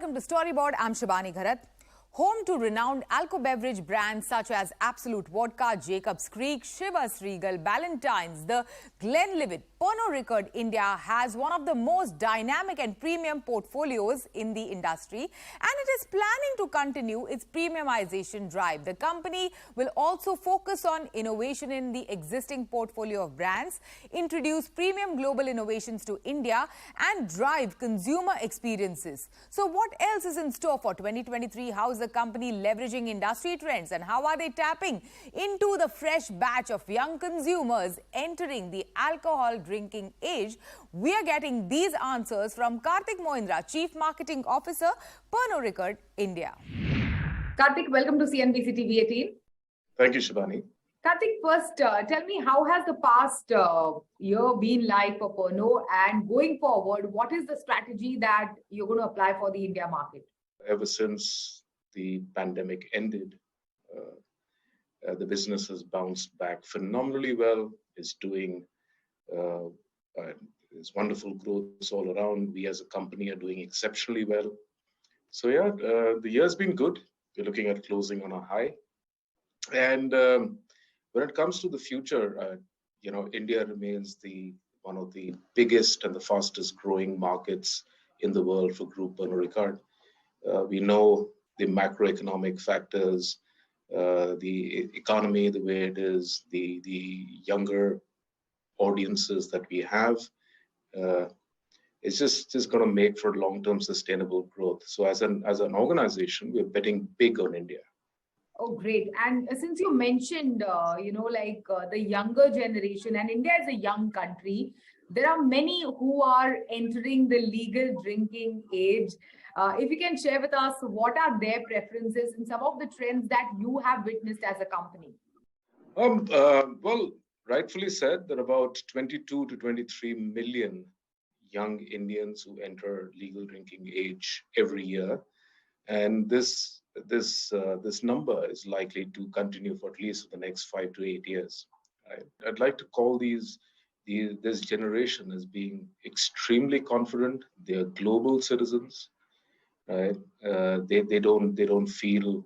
welcome to Storyboard. I'm Shabani Gharat. Home to renowned alco beverage brands such as Absolute Vodka, Jacob's Creek, Chivas Regal, Ballantine's, the Glenlivet, Pernod Ricard India has one of the most dynamic and premium portfolios in the industry, and it is planning to continue its premiumization drive. The company will also focus on innovation in the existing portfolio of brands, introduce premium global innovations to India, and drive consumer experiences. So what else is in store for 2023? How is the company leveraging industry trends, and how are they tapping into the fresh batch of young consumers entering the alcohol drinking age? We are getting these answers from Kartik Mohindra, Chief Marketing Officer, Pernod Ricard India. Kartik, welcome to CNBC-TV18. Thank you, Shabani. Kartik, first, tell me, how has the past year been like for Pernod, and going forward, what is the strategy that you're going to apply for the India market? Ever since the pandemic ended, the business has bounced back phenomenally well. It's doing it's wonderful growth all around. We as a company are doing exceptionally well. So yeah, the year's been good. We're looking at closing on a high. And when it comes to the future, India remains one of the biggest and the fastest growing markets in the world for Group Pernod Ricard. We know the macroeconomic factors, the economy, the way it is, the younger audiences that we have. It's just going to make for long-term sustainable growth. So as an organization, we're betting big on India. Oh, great. And since you mentioned, the younger generation, and India is a young country, there are many who are entering the legal drinking age. If you can share with us, what are their preferences and some of the trends that you have witnessed as a company? Well, rightfully said, there are about 22 to 23 million young Indians who enter legal drinking age every year. And this number is likely to continue for at least the next 5 to 8 years. Right? I'd like to call this generation as being extremely confident. They are global citizens. Right? They don't feel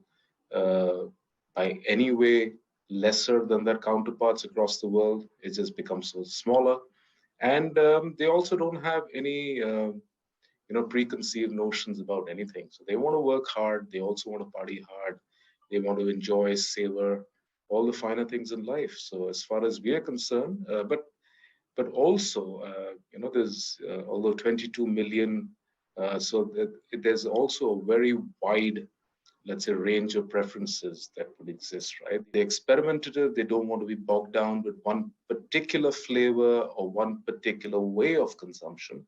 by any way lesser than their counterparts across the world. It just becomes so smaller, and they also don't have any preconceived notions about anything. So they want to work hard. They also want to party hard. They want to enjoy, savor all the finer things in life. So as far as we are concerned, but also there's although 22 million. So there's also a very wide, let's say, range of preferences that would exist, right? They're experimentative. They don't want to be bogged down with one particular flavor or one particular way of consumption.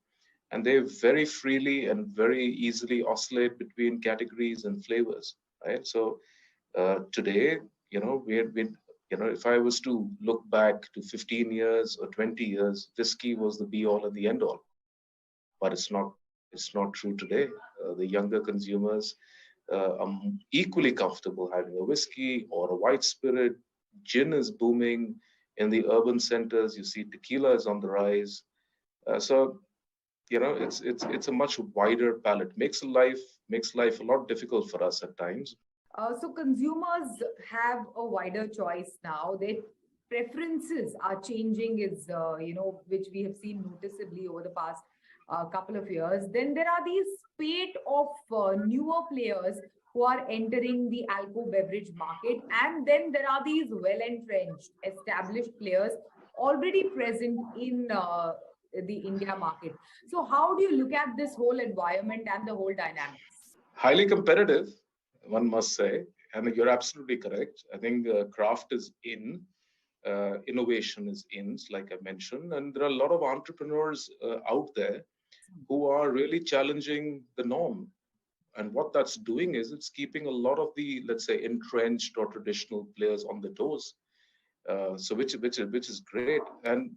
And they very freely and very easily oscillate between categories and flavors, right? So today, if I was to look back to 15 years or 20 years, whiskey was the be-all and the end-all. But it's not true today. The younger consumers are equally comfortable having a whiskey or a white spirit. Gin is booming in the urban centers. You see tequila is on the rise. So it's a much wider palette. Makes life a lot difficult for us at times. So consumers have a wider choice now. Their preferences are changing, which we have seen noticeably over the past couple of years. Then there are these spate of newer players who are entering the alcohol beverage market, and then there are these well-entrenched, established players already present in the India market. So how do you look at this whole environment and the whole dynamics? Highly competitive, one must say, and you're absolutely correct. I think craft is in. Innovation is in, like I mentioned, and there are a lot of entrepreneurs out there who are really challenging the norm. And what that's doing is it's keeping a lot of the, let's say, entrenched or traditional players on the toes. So which is great. And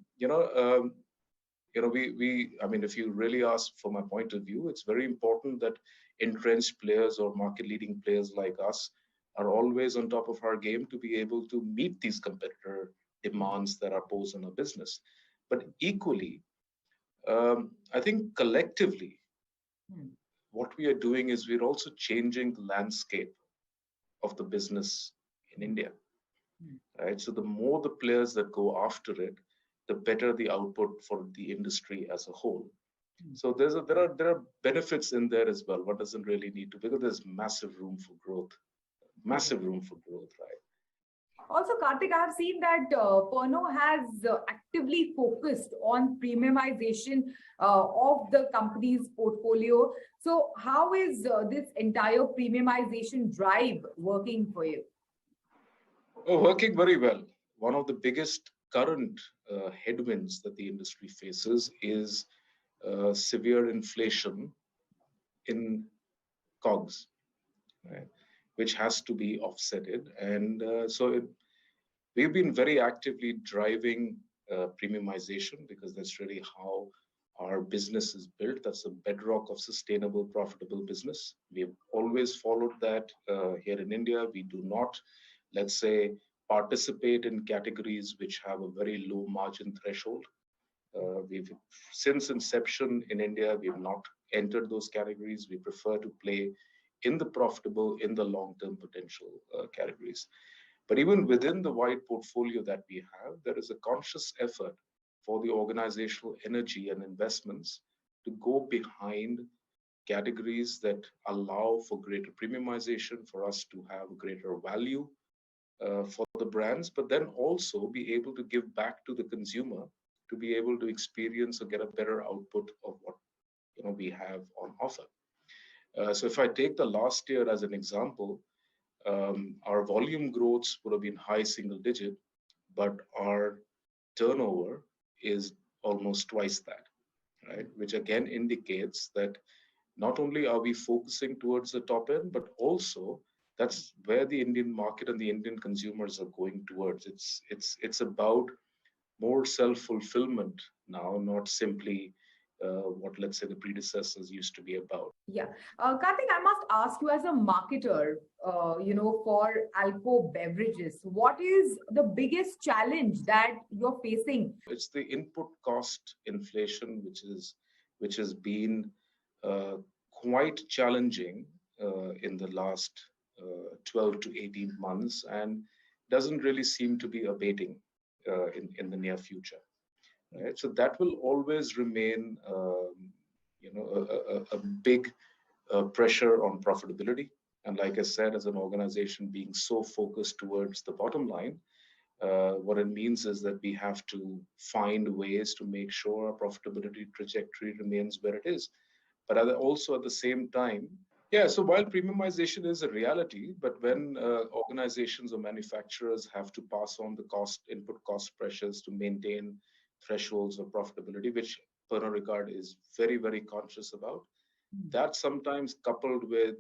if you really ask for my point of view, it's very important that entrenched players or market leading players like us are always on top of our game to be able to meet these competitor demands that are posed on our business. But equally, I think collectively, what we are doing is we're also changing the landscape of the business in India, right? So the more the players that go after it, the better the output for the industry as a whole. So there are benefits in there as well. One doesn't really need to, because there's massive room for growth, right? Also, Kartik, I have seen that Pernod has actively focused on premiumization of the company's portfolio. So, how is this entire premiumization drive working for you? Oh, working very well. One of the biggest current headwinds that the industry faces is severe inflation in COGS, right, which has to be offsetted. And we've been very actively driving premiumization, because that's really how our business is built. That's the bedrock of sustainable, profitable business. We've always followed that here in India. We do not, let's say, participate in categories which have a very low margin threshold. We've, since inception in India, we have not entered those categories. We prefer to play in the profitable, in the long-term potential categories. But even within the wide portfolio that we have, there is a conscious effort for the organizational energy and investments to go behind categories that allow for greater premiumization, for us to have greater value for the brands, but then also be able to give back to the consumer, to be able to experience or get a better output of what we have on offer. So if I take the last year as an example, our volume growths would have been high single digit, but our turnover is almost twice that, right? Which again indicates that not only are we focusing towards the top end, but also that's where the Indian market and the Indian consumers are going towards. It's about more self-fulfillment now, not simply what, let's say, the predecessors used to be about. Yeah. Kartik, I must ask you, as a marketer, for alcohol beverages, what is the biggest challenge that you're facing? It's the input cost inflation, which has been quite challenging in the last 12 to 18 months, and doesn't really seem to be abating in the near future. Right? So that will always remain, a big pressure on profitability. And like I said, as an organization being so focused towards the bottom line, what it means is that we have to find ways to make sure our profitability trajectory remains where it is. But also at the same time, yeah, so while premiumization is a reality, but when organizations or manufacturers have to pass on the input cost pressures to maintain thresholds of profitability, which Pernod Ricard is very, very conscious about, that sometimes coupled with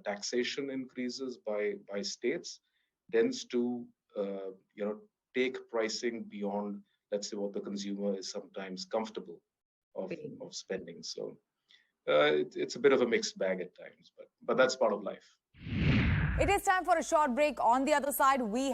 taxation increases by states tends to take pricing beyond, let's say, what the consumer is sometimes comfortable of spending. So it's a bit of a mixed bag at times, but that's part of life. It is time for a short break. On the other side, we have